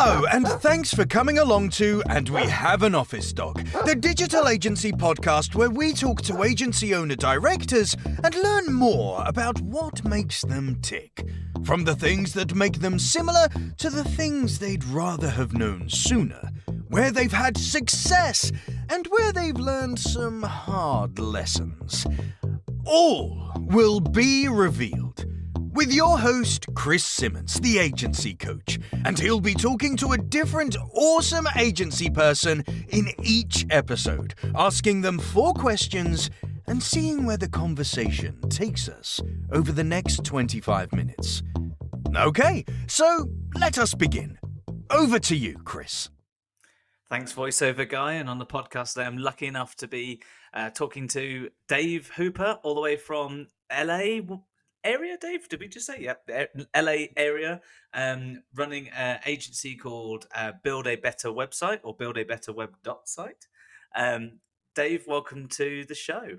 Hello, and thanks for coming along to And We Have an Office Dog, the digital agency podcast where we talk to agency owner-directors and learn more about what makes them tick. From the things that make them similar to the things they'd rather have known sooner, where they've had success and where they've learned some hard lessons. All will be revealed with your host, Chris Simmons, the agency coach, and he'll be talking to a different awesome agency person in each episode, asking them 4 questions and seeing where the conversation takes us over the next 25 minutes. Okay, so let us begin. Over to you, Chris. Thanks, voiceover guy. And on the podcast today, I'm lucky enough to be talking to Dave Hooper, all the way from LA area. Dave, did we just say? Yeah, LA area, running an agency called Build a Better Website, or Build a Better Web site. Dave, welcome to the show.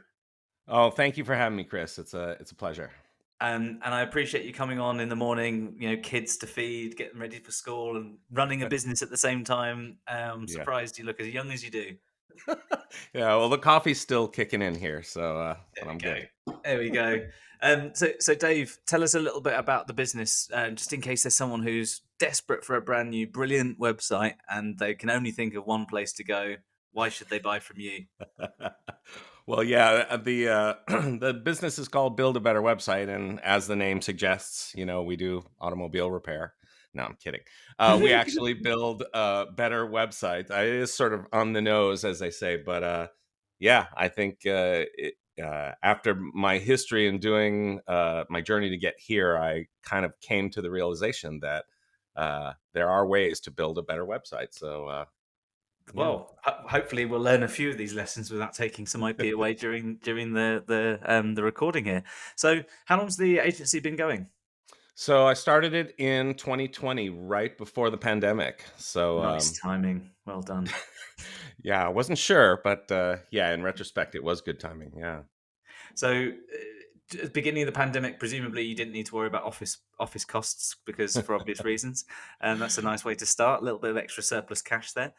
Oh, thank you for having me, Chris. It's a pleasure. And I appreciate you coming on in the morning, kids to feed, getting ready for school, and running a business at the same time. I'm surprised you look as young as you do. Yeah, well, the coffee's still kicking in here, so I'm good. There we go. So Dave, tell us a little bit about the business, just in case there's someone who's desperate for a brand new, brilliant website and they can only think of one place to go. Why should they buy from you? Well, yeah, the business is called Build a Better Website, and as the name suggests, we do automobile repair. No, I'm kidding. We actually build better websites. It is sort of on the nose, as they say, but I think after my history in doing my journey to get here, I kind of came to the realization that there are ways to build a better website. So. Well, hopefully we'll learn a few of these lessons without taking some IP away during the recording here. So, how long's the agency been going? So I started it in 2020, right before the pandemic. So nice timing. Well done. Yeah, I wasn't sure, but in retrospect, it was good timing. Yeah. So, at the beginning of the pandemic, presumably you didn't need to worry about office costs because for obvious reasons, and that's a nice way to start. A little bit of extra surplus cash there.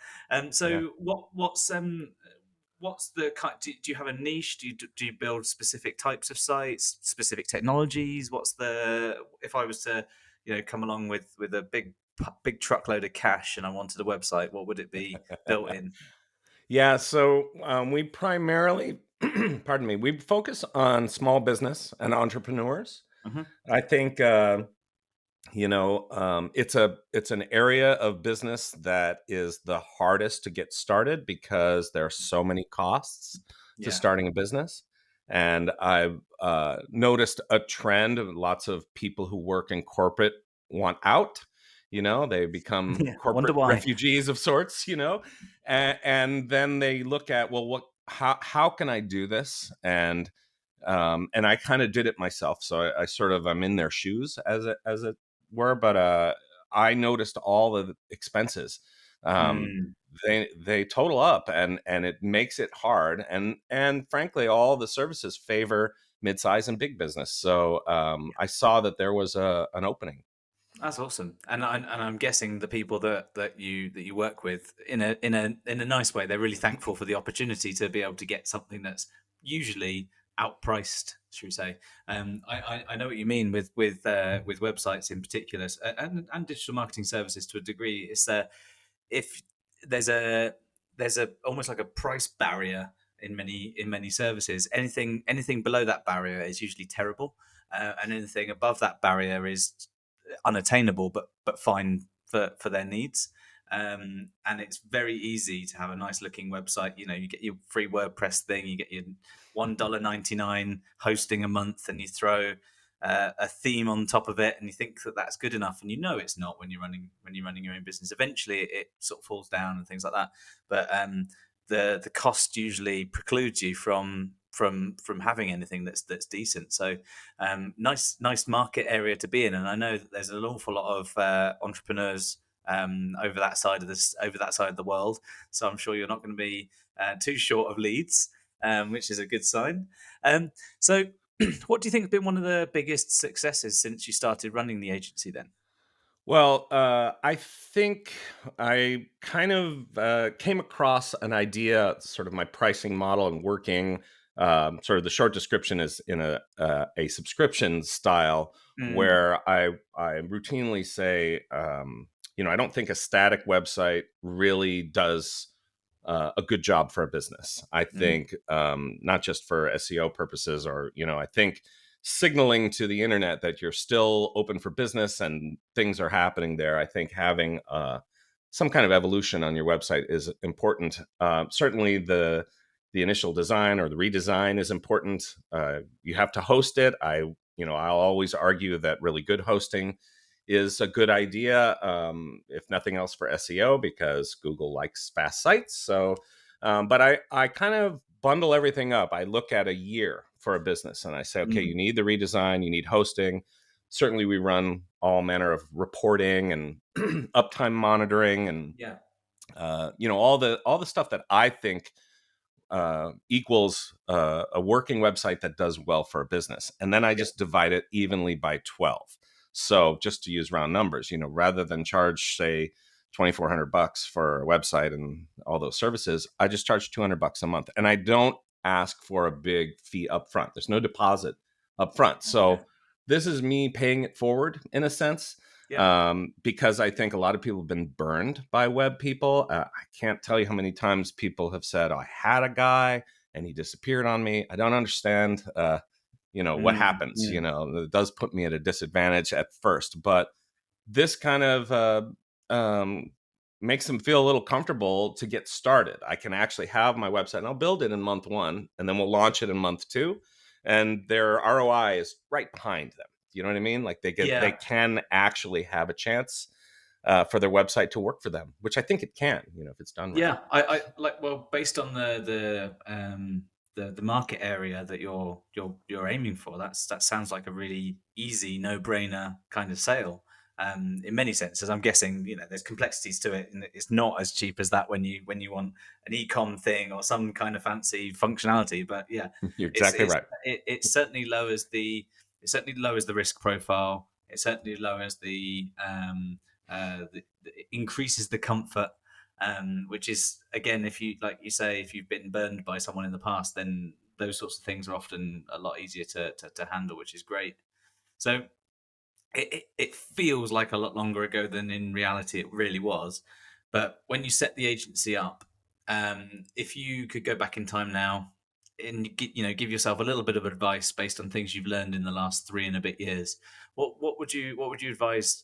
What's the kind? Do you have a niche? Do you build specific types of sites, specific technologies? If I was to come along with a big truckload of cash and I wanted a website, what would it be built in? Yeah, so we primarily, pardon me, we focus on small business and entrepreneurs. Mm-hmm. I think it's an area of business that is the hardest to get started because there are so many costs to starting a business. And I've noticed a trend of lots of people who work in corporate want out. They become corporate refugees of sorts, and then they look at, well, how can I do this? And I kind of did it myself. So I sort of, I'm in their shoes as it were, but I noticed all the expenses. They total up and it makes it hard. And frankly, all the services favor midsize and big business. So I saw that there was an opening. That's awesome, and I'm guessing the people that you work with in a nice way, they're really thankful for the opportunity to be able to get something that's usually outpriced, should we say? I know what you mean with websites in particular, and digital marketing services to a degree. It's if there's a almost like a price barrier in many services. Anything below that barrier is usually terrible, and anything above that barrier is unattainable but fine for their needs. And it's very easy to have a nice looking website. You get your free WordPress thing, you get your $1.99 hosting a month, and you throw a theme on top of it, and you think that that's good enough, and it's not when you're running your own business. Eventually it sort of falls down and things like that, but the cost usually precludes you from having anything that's decent. So nice market area to be in, and I know that there's an awful lot of entrepreneurs over that side of the world. So I'm sure you're not going to be too short of leads, which is a good sign. So what do you think has been one of the biggest successes since you started running the agency then? Well, I think I kind of came across an idea, sort of my pricing model and working. Sort of the short description is in a subscription style Mm, where I routinely say, I don't think a static website really does a good job for a business. I mm, think not just for SEO purposes, or I think signaling to the internet that you're still open for business and things are happening there. I think having some kind of evolution on your website is important. Certainly, the initial design or the redesign is important. You have to host it. I'll always argue that really good hosting is a good idea, if nothing else for SEO, because Google likes fast sites. So, but I kind of bundle everything up. I look at a year for a business and I say, okay, mm. you need the redesign, you need hosting. Certainly, we run all manner of reporting and uptime monitoring and Yeah. all the stuff that I think equals a working website that does well for a business. And then I Yeah. just divide it evenly by 12. So just to use round numbers, rather than charge, say, $2,400 for a website and all those services, I just charge $200 a month. And I don't ask for a big fee up front. There's no deposit up front. Okay. So this is me paying it forward in a sense, Yeah. because I think a lot of people have been burned by web people. I can't tell you how many times people have said, "Oh, I had a guy and he disappeared on me." I don't understand, what Mm, happens. mm. It does put me at a disadvantage at first, but this kind of um, makes them feel a little comfortable to get started. I can actually have my website and I'll build it in month one, and then we'll launch it in month two, and their ROI is right behind them. You know what I mean? Like they Yeah. can actually have a chance for their website to work for them, which I think it can, if it's done right. Yeah, I like, well, based on the market area that you're aiming for, that sounds like a really easy, no-brainer kind of sale. In many senses, I'm guessing there's complexities to it, and it's not as cheap as that when you want an e-com thing or some kind of fancy functionality. But yeah, You're it's exactly it's right. it certainly lowers the risk profile. It certainly lowers it increases the comfort, which is, again, if you, like you say, if you've been burned by someone in the past, then those sorts of things are often a lot easier to handle, which is great. So it feels like a lot longer ago than in reality it really was. But when you set the agency up, if you could go back in time now and give yourself a little bit of advice based on things you've learned in the last 3 and a bit years, what would you advise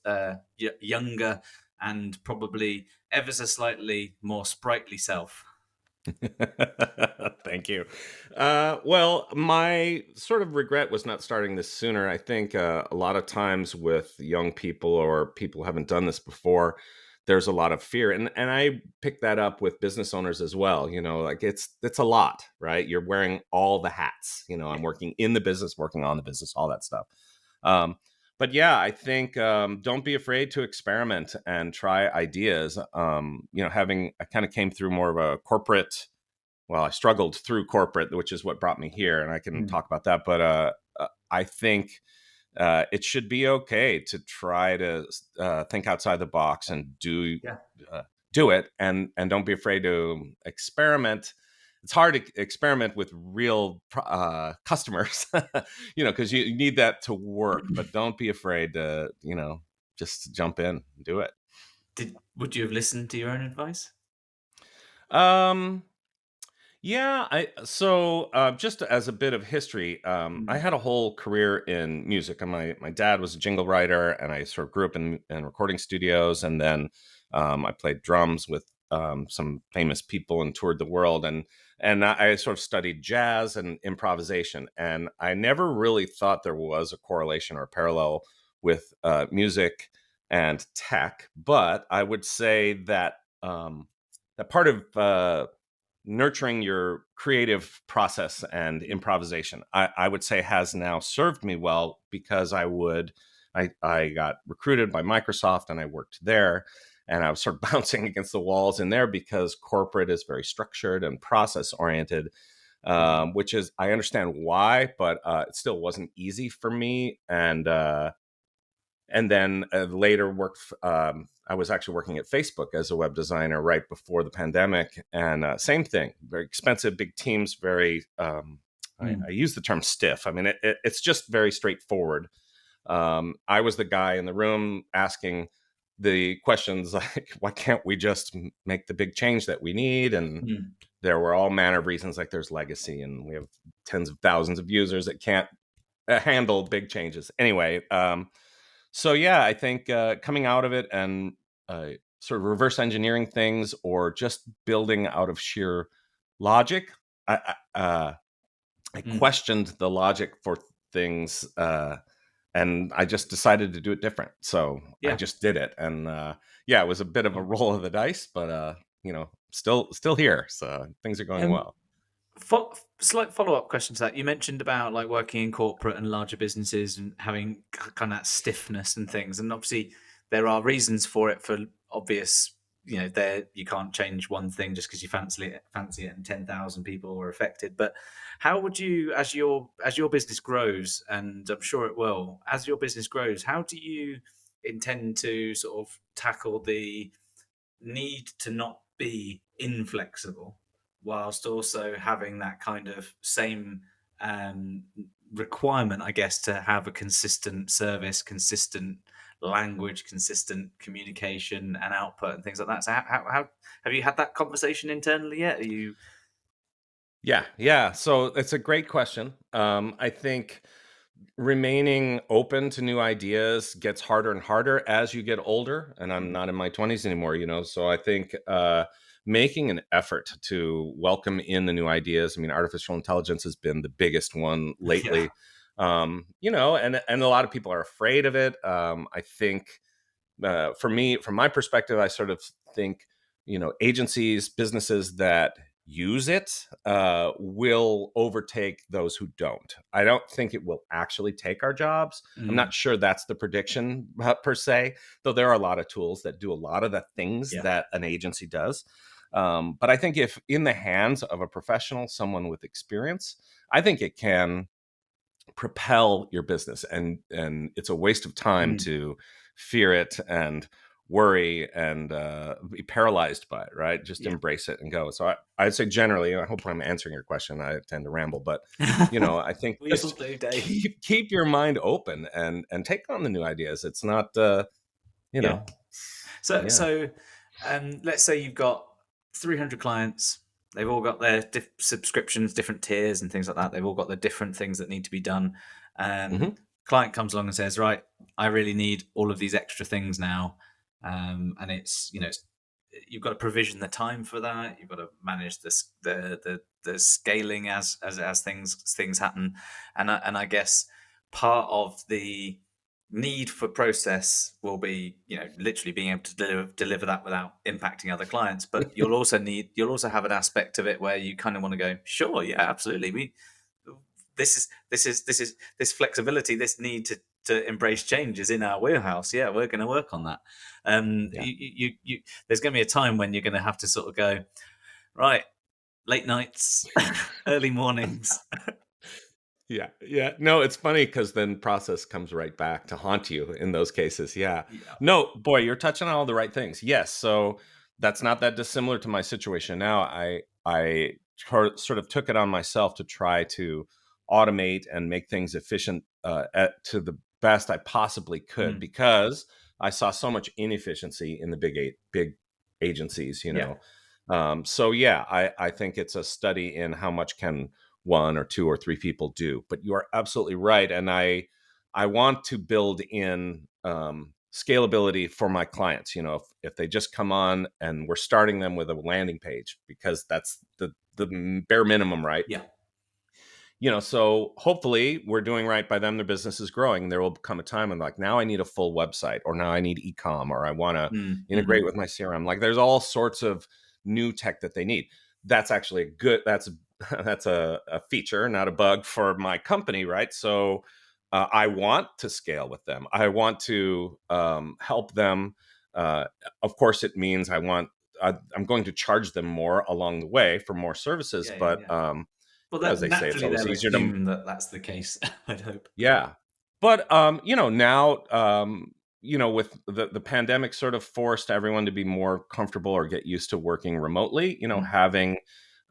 younger and probably ever so slightly more sprightly self? Thank you. Well, my sort of regret was not starting this sooner. I think a lot of times with young people or people who haven't done this before, there's a lot of fear, and I pick that up with business owners as well. Like it's a lot, right? You're wearing all the hats. I'm Yeah. working in the business, working on the business, all that stuff. Um, but yeah, I think don't be afraid to experiment and try ideas. I kind of came through more of a corporate. Well, I struggled through corporate, which is what brought me here, and I can Mm. talk about that. But I think it should be okay to try to think outside the box and Yeah. uh, do it, and don't be afraid to experiment. It's hard to experiment with real customers, because you need that to work. But don't be afraid to, just jump in and do it. Would you have listened to your own advice? Um, Yeah, just as a bit of history, I Mm. had a whole career in music. And my dad was a jingle writer, and I sort of grew up in recording studios, and then I played drums with some famous people and toured the world, and I sort of studied jazz and improvisation, and I never really thought there was a correlation or a parallel with music and tech, but I would say that that part of nurturing your creative process and improvisation, I would say, has now served me well, because I got recruited by Microsoft and I worked there, and I was sort of bouncing against the walls in there because corporate is very structured and process oriented, Mm. which is, I understand why, but it still wasn't easy for me. and then later worked. I was actually working at Facebook as a web designer right before the pandemic, and same thing, very expensive, big teams, very. I use the term stiff. I mean, it's just very straightforward. I was the guy in the room asking the questions like, why can't we just make the big change that we need? And there were all manner of reasons, like there's legacy and we have tens of thousands of users that can't handle big changes. Anyway, so yeah, I think coming out of it and sort of reverse engineering things or just building out of sheer logic, I questioned the logic for things, and I just decided to do it different. So I just did it, and it was a bit of a roll of the dice, but still here. So things are going well. Slight follow-up question to that. You mentioned about like working in corporate and larger businesses and having kind of that stiffness and things, and obviously there are reasons for it for obvious. There you can't change one thing just because you fancy it, and 10,000 people were affected. But how would you, as your business grows, and I'm sure it will, as your business grows, how do you intend to sort of tackle the need to not be inflexible, whilst also having that kind of same requirement, I guess, to have a consistent service, consistent language, consistent communication and output and things like that. So how have you had that conversation internally yet? Are you? Yeah. So it's a great question. I think remaining open to new ideas gets harder and harder as you get older, and I'm not in my 20s anymore, So I think making an effort to welcome in the new ideas. I mean, artificial intelligence has been the biggest one lately. And a lot of people are afraid of it. I think for me, from my perspective, I sort of think, agencies, businesses that use it will overtake those who don't. I don't think it will actually take our jobs. I'm not sure that's the prediction per se, though there are a lot of tools that do a lot of the things that an agency does. But I think if in the hands of a professional, someone with experience, I think it can propel your business, and it's a waste of time to fear it and worry and be paralyzed by it, right? Just embrace it and go. So I'd say generally, I hope I'm answering your question. I tend to ramble, but I think just keep your mind open and take on the new ideas. It's not So let's say you've got 300 clients. They've all got their subscriptions, different tiers and things like that. They've all got the different things that need to be done. Client comes along and says, right, I really need all of these extra things now. And it's, you've got to provision the time for that. You've got to manage the scaling as things happen. And I guess part of the need for process will be, literally being able to deliver that without impacting other clients. But you'll also have an aspect of it where you kind of want to go, sure, yeah, absolutely. This flexibility, this need to embrace change is in our wheelhouse. Yeah, we're going to work on that. There's going to be a time when you're going to have to sort of go, right, late nights, early mornings. Yeah. No, it's funny because then process comes right back to haunt you in those cases. Yeah. No, boy, you're touching on all the right things. Yes. So that's not that dissimilar to my situation now. I sort of took it on myself to try to automate and make things efficient to the best I possibly could, because I saw so much inefficiency in the big agencies, I think it's a study in how much can one or two or three people do. But you are absolutely right. And I want to build in scalability for my clients. If they just come on and we're starting them with a landing page, because that's the bare minimum, right? Yeah. So hopefully we're doing right by them. Their business is growing. There will come a time when like, now I need a full website, or now I need e-com, or I want to integrate with my CRM. Like there's all sorts of new tech that they need. That's actually that's a feature, not a bug for my company, right? So I want to scale with them. I want to help them. Of course, it means I'm going to charge them more along the way for more services, well, as they say, it's always easier to that's the case. I'd hope. Yeah, but now with the pandemic sort of forced everyone to be more comfortable or get used to working remotely, having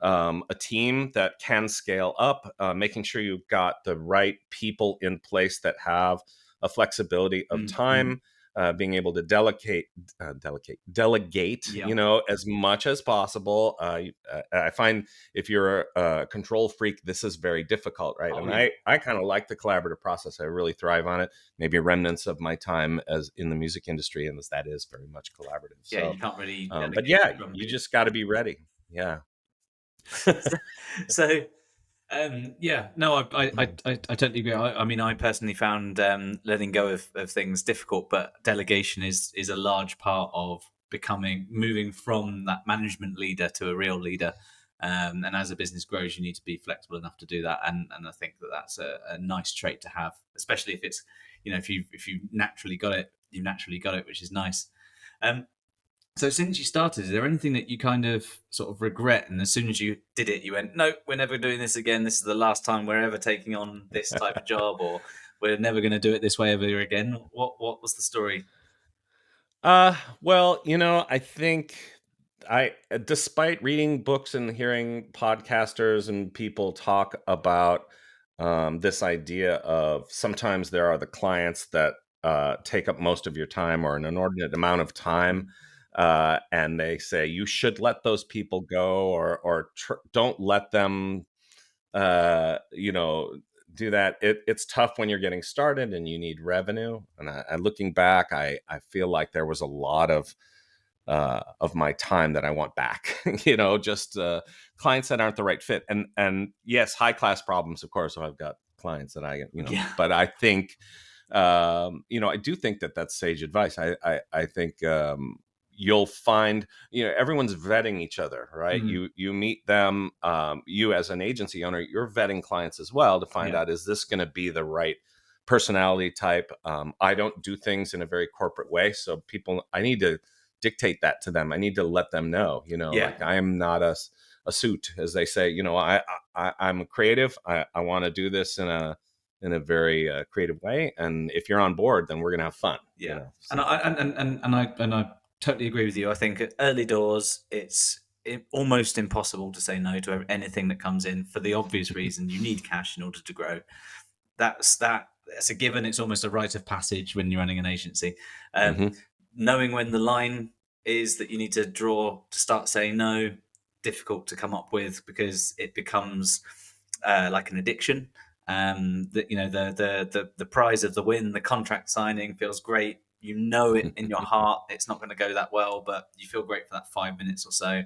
a team that can scale up, making sure you've got the right people in place that have a flexibility of time, being able to delegate, as much as possible. I find if you're a control freak, this is very difficult, right? I kind of like the collaborative process. I really thrive on it. Maybe remnants of my time as in the music industry, and that is very much collaborative. Yeah, so, you can't really. But yeah, you just got to be ready. Yeah. So. I totally agree. I mean, I personally found letting go of things difficult, but delegation is a large part of moving from that management leader to a real leader. And as a business grows, you need to be flexible enough to do that. And I think that's a nice trait to have, especially if it's, if you naturally got it, which is nice. So since you started, is there anything that you kind of sort of regret? And as soon as you did it, you went, no, we're never doing this again. This is the last time we're ever taking on this type of job, or we're never going to do it this way ever again. What was the story? Well, I think despite reading books and hearing podcasters and people talk about this idea of sometimes there are the clients that take up most of your time or an inordinate amount of time. And they say you should let those people go, or don't let them, do that. It's tough when you're getting started and you need revenue. And looking back, I feel like there was a lot of my time that I want back. Just clients that aren't the right fit. And yes, high class problems, of course. So I've got clients that but I think, I do think that that's sage advice. I think. You'll find, everyone's vetting each other, right? Mm-hmm. You meet them, you as an agency owner, you're vetting clients as well to find out, is this going to be the right personality type? I don't do things in a very corporate way. So I need to dictate that to them. I need to let them know, like I am not a suit, as they say, I'm a creative. I want to do this in a very creative way. And if you're on board, then we're going to have fun. Yeah. So. And I totally agree with you. I think at early doors, it's almost impossible to say no to anything that comes in for the obvious reason. You need cash in order to grow. That's a given. It's almost a rite of passage when you're running an agency. Knowing when the line is that you need to draw to start saying no, difficult to come up with, because it becomes like an addiction. The prize of the win, the contract signing feels great. It in your heart, it's not going to go that well, but you feel great for that 5 minutes or so.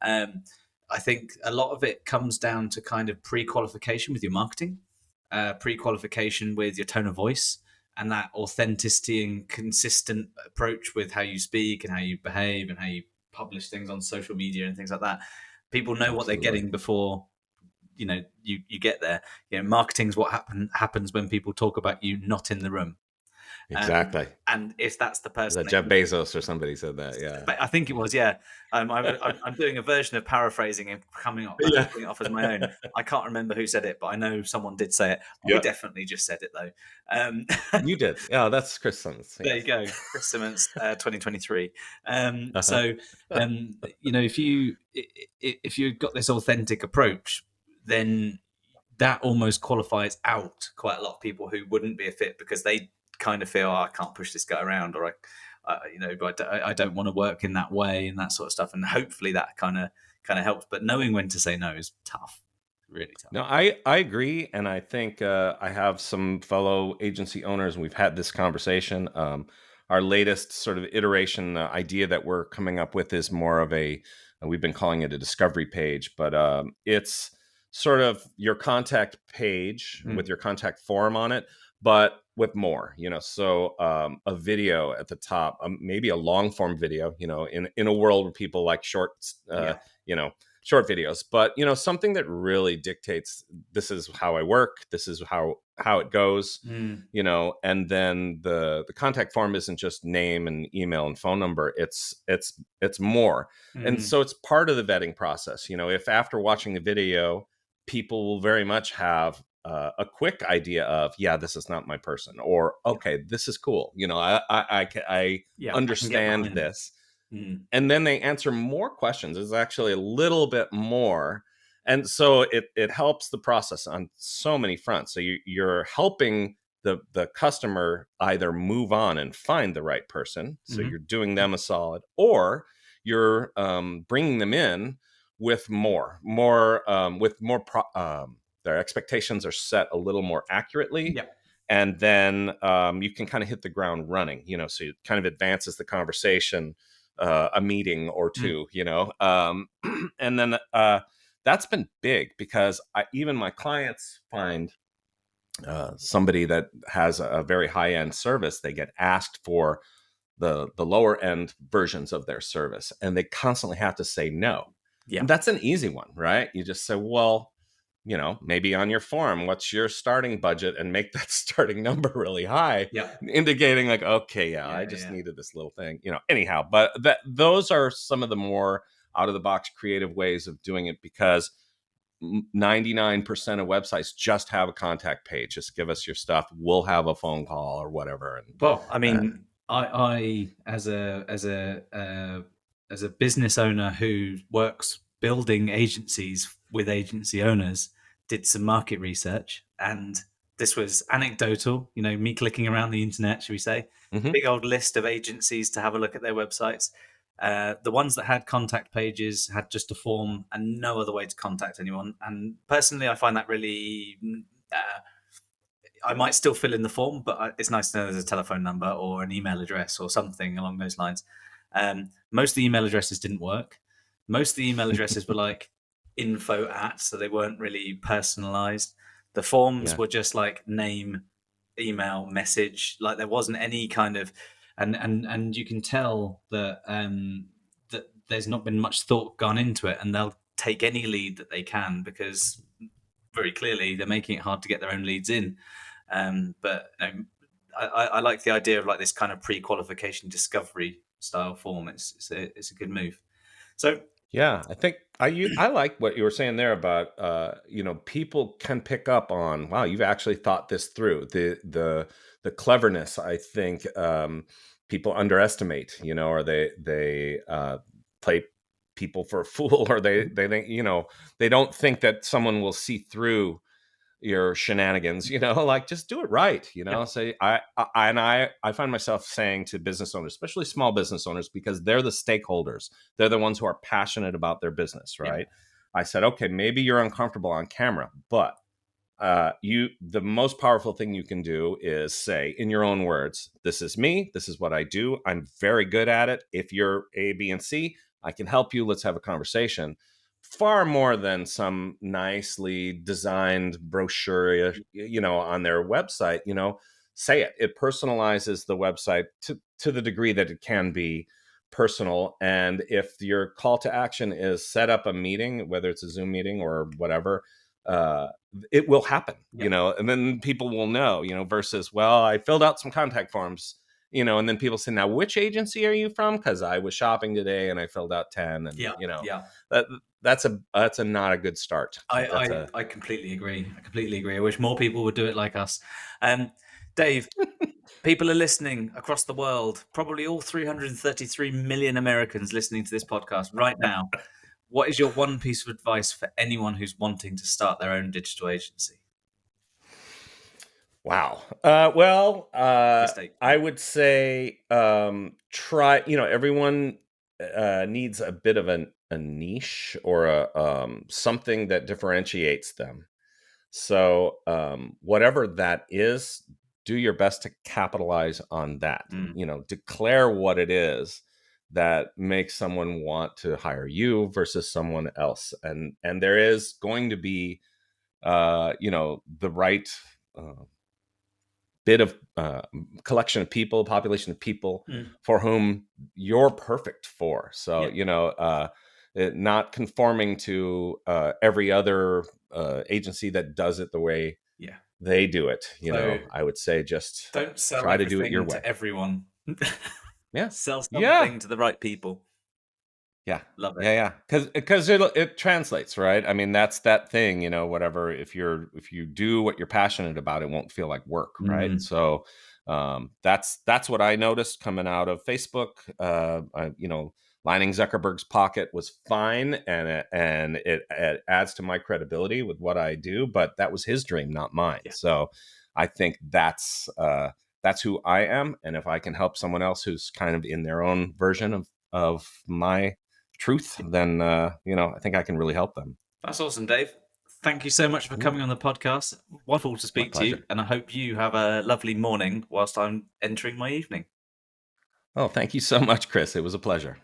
I think a lot of it comes down to kind of pre-qualification with your marketing, pre-qualification with your tone of voice, and that authenticity and consistent approach with how you speak and how you behave and how you publish things on social media and things like that. People know what they're getting before you get there. Marketing's what happens when people talk about you not in the room. Exactly. And if that's the person, that Jeff Bezos or somebody said that, yeah. But I think it was, yeah. I'm doing a version of paraphrasing and putting it off as my own. I can't remember who said it, but I know someone did say it. I definitely just said it though. You did, yeah. That's Chris Simmons. There you go, Chris Simmons, 2023. So, if you've got this authentic approach, then that almost qualifies out quite a lot of people who wouldn't be a fit because they kind of feel, I can't push this guy around, or I don't want to work in that way and that sort of stuff. And hopefully that kind of helps. But knowing when to say no is tough, really tough. No, I agree, and I think I have some fellow agency owners, and we've had this conversation. Our latest sort of iteration idea that we're coming up with is more of we've been calling it a discovery page, but it's sort of your contact page with your contact form on it, but with more, so a video at the top, maybe a long form video, in a world where people like short videos, but something that really dictates, this is how I work, this is how it goes, and then the contact form isn't just name and email and phone number, it's more. And so it's part of the vetting process. If after watching the video, people will very much have a quick idea of, yeah, this is not my person, or okay, this is cool. I Yeah, I can get understand behind this. Mm. And then they answer more questions. It's actually a little bit more. And so it helps the process on so many fronts. So you're helping the customer either move on and find the right person. So Mhm. you're doing them a solid, or you're bringing them in with their expectations are set a little more accurately. Yeah. And then you can kind of hit the ground running, so it kind of advances the conversation a meeting or two, and then that's been big because even my clients find somebody that has a very high end service, they get asked for the lower end versions of their service, and they constantly have to say no. Yeah. And that's an easy one, right? You just say, well, maybe on your form, what's your starting budget, and make that starting number really high, Yeah. indicating like, okay, I just needed this little thing, anyhow. But those are some of the more out of the box creative ways of doing it, because 99% of websites just have a contact page. Just give us your stuff. We'll have a phone call or whatever. And well, I mean, I as a business owner who works building agencies with agency owners, did some market research, and this was anecdotal. Me clicking around the internet, should we say? Mhm. Big old list of agencies to have a look at their websites. The ones that had contact pages had just a form and no other way to contact anyone. And personally, I find that really. I might still fill in the form, but it's nice to know there's a telephone number or an email address or something along those lines. Most of the email addresses didn't work. Most of the email addresses were like info at, so they weren't really personalized. The forms were just like name, email, message. Like there wasn't any kind of, and you can tell that that there's not been much thought gone into it, and they'll take any lead that they can because very clearly they're making it hard to get their own leads in. But I like the idea of like this kind of pre-qualification discovery style form. It's a good move. So yeah, I think I like what you were saying there about people can pick up on, wow, you've actually thought this through. The cleverness, I think people underestimate, or they play people for a fool, or they think, they don't think that someone will see through your shenanigans, like just do it right, say I find myself saying to business owners, especially small business owners, because they're the stakeholders, they're the ones who are passionate about their business, right? I said, okay, maybe you're uncomfortable on camera, but the most powerful thing you can do is say in your own words, this is me, this is what I do, I'm very good at it. If you're A, B, and C, I can help you, let's have a conversation. Far more than some nicely designed brochure, on their website. Say it. It personalizes the website to the degree that it can be personal. And if your call to action is set up a meeting, whether it's a Zoom meeting or whatever, it will happen. And then people will know. Versus, well, I filled out some contact forms. And then people say, now, which agency are you from? Because I was shopping today and I filled out 10. And, that's a not a good start. I completely agree. I wish more people would do it like us. Dave, people are listening across the world, probably all 333 million Americans listening to this podcast right now. What is your one piece of advice for anyone who's wanting to start their own digital agency? Wow. I would say try. Everyone needs a bit of a niche or a something that differentiates them. So whatever that is, do your best to capitalize on that. Declare what it is that makes someone want to hire you versus someone else, and there is going to be the right bit of collection of people, population of people for whom you're perfect for. So, not conforming to every other agency that does it the way they do it. I would say just don't sell try to do it your way. To everyone. Yeah. Sell something to the right people. Yeah. Love it. Yeah, yeah. Because it translates, right? I mean, that's that thing, whatever. If you do what you're passionate about, it won't feel like work, right? So that's what I noticed coming out of Facebook. Lining Zuckerberg's pocket was fine, and it adds to my credibility with what I do. But that was his dream, not mine. Yeah. So I think that's who I am, and if I can help someone else who's kind of in their own version of my truth, then I think I can really help them. That's awesome, Dave. Thank you so much for coming on the podcast. Wonderful to speak to you, and I hope you have a lovely morning whilst I'm entering my evening. Oh, thank you so much, Chris. It was a pleasure.